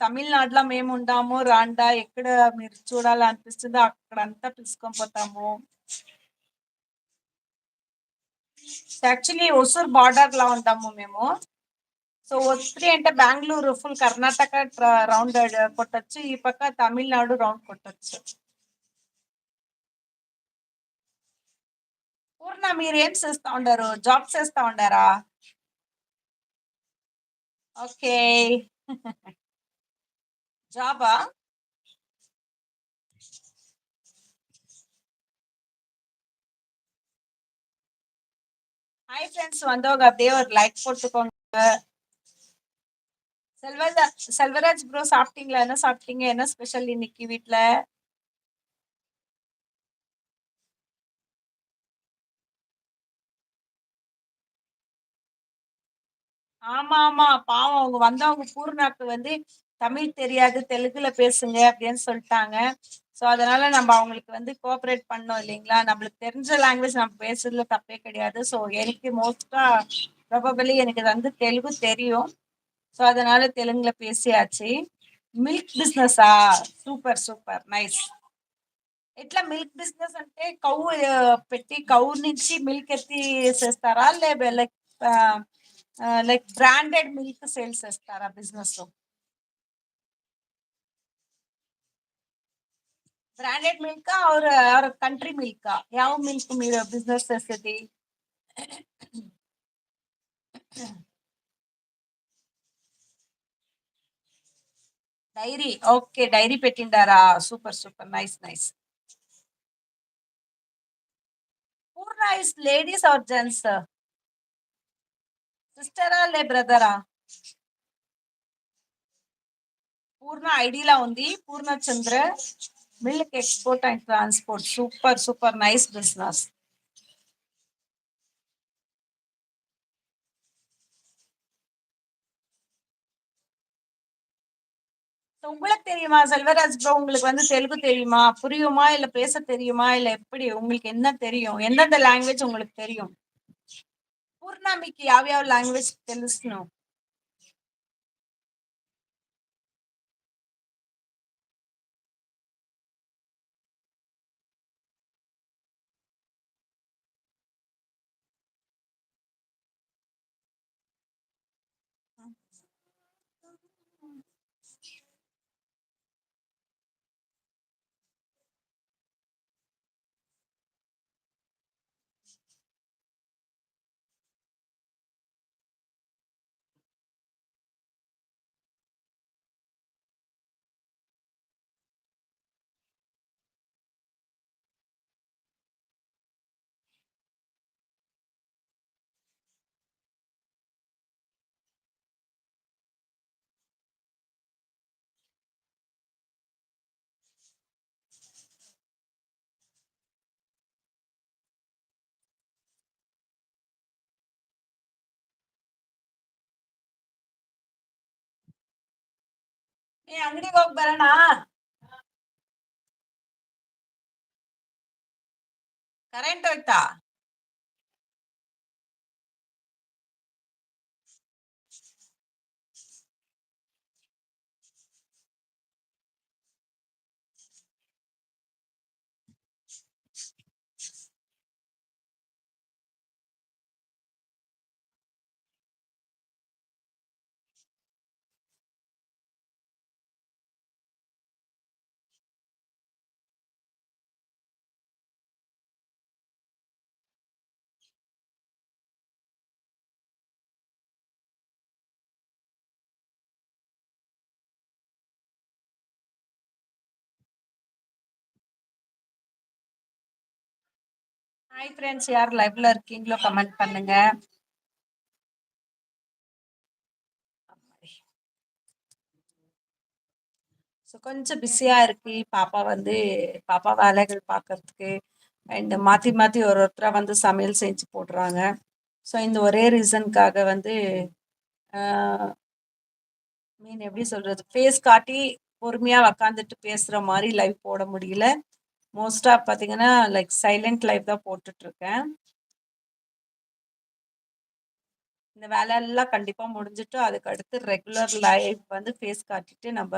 తమిళనాడులో మేముండాము. రాండా ఎక్కడ మీరు చూడాలనిపిస్తుందో అక్కడంతా పిలుచుకొని పోతాము. యాక్చువల్లీ ఒసూర్ బార్డర్‌లో ఉంటాము మేము. సో, ఒస్త్రి అంటే బెంగుళూరు ఫుల్ కర్ణాటక రౌండ్ కొట్టొచ్చు. ఈ పక్క తమిళనాడు రౌండ్ కొట్టొచ్చు. పూర్ణ మీరేం చేస్తా ఉండారు? జాబ్ చేస్తా ఉండారా? ఓకే. జాబా? ஹாய் ஃப்ரெண்ட்ஸ் வந்தவங்க அப்படியே ஒரு லைக் போட்டுக்கோங்க. செல்வராஜ் ப்ரோ சாப்பிட்டீங்களா? என்ன சாப்பிட்டீங்க? என்ன ஸ்பெஷல் இன்னைக்கு வீட்ல? ஆமா ஆமா பாவம் அவங்க வந்தவங்க பூர்ணாக்கு வந்து தமிழ் தெரியாது தெலுங்குல பேசுங்க அப்படின்னு சொல்லிட்டாங்க. ஸோ அதனால நம்ம அவங்களுக்கு வந்து கோஆப்ரேட் பண்ணோம் இல்லைங்களா? நம்மளுக்கு தெரிஞ்ச லாங்குவேஜ் நம்ம பேசுறதுல தப்பே கிடையாது. ஸோ எனக்கு மோஸ்டா ப்ராபபிளி எனக்கு வந்து தெலுங்கு தெரியும். ஸோ அதனால தெலுங்குல பேசியாச்சு. మిల్క్ బిజినెసా? Super super nice. ఎట్లా మిల్క్ బిజినెస్ అంటే కౌ పెట్టి కౌ నుంచి మిల్క్ ఎత్తి చేస్తారా like like branded milk sales చేస్తారా business? Branded milk or country milk? ಯಾವ మిల్క్ మీరు బిజినెస్ చేసేది? డైరీ. ఓకే, డైరీ పెట్టిండారా? Super super nice nice. Purna is ladies or gents? సిస్టరా లే బ్రదరా? పూర్ణ ఐడిలా ఉంది. Purna Chandra milk export and transport. Super super nice business. உங்களுக்கு தெரியுமா செல்வராஜ் ப்ரோ? உங்களுக்கு வந்து தெலுங்கு தெரியுமா? புரியுமா? இல்ல பேச தெரியுமா? இல்ல எப்படி? உங்களுக்கு என்ன தெரியும்? எந்தெந்த లాంగ్వేజ్ உங்களுக்கு தெரியும்? పూర్ణ మీకు యావ లాంగ్వేజ్ తెలుసును? ಏ ಅಂಗಡಿಗೆ ಹೋಗಿ ಬರೋಣ. ಕರೆಂಟ್ ಹೋಯ್ತಾ? ஹாய் ஃப்ரெண்ட்ஸ், யார் லைவ்ல இருக்கீங்களோ கமெண்ட் பண்ணுங்க. ஸோ கொஞ்சம் பிஸியா இருக்கு. பாப்பா வந்து பாப்பா வேலைகள் பார்க்கறதுக்கு அண்ட் மாத்தி மாத்தி ஒருத்தரா வந்து சமையல் செஞ்சு போடுறாங்க. ஸோ இந்த ஒரே ரீசனுக்காக வந்து மீன் எப்படி சொல்றது, ஃபேஸ் காட்டி பொறுமையா உக்காந்துட்டு பேசுற மாதிரி லைவ் போட முடியல. மோஸ்டா பாத்தீங்கன்னா லைக் சைலண்ட் லைவ் தான் போட்டுட்டு இருக்கேன். இந்த வேலையெல்லாம் கண்டிப்பா முடிஞ்சுட்டு, அதுக்கு அடுத்து ரெகுலர் லைஃப் வந்து ஃபேஸ் காட்டிட்டு நம்ப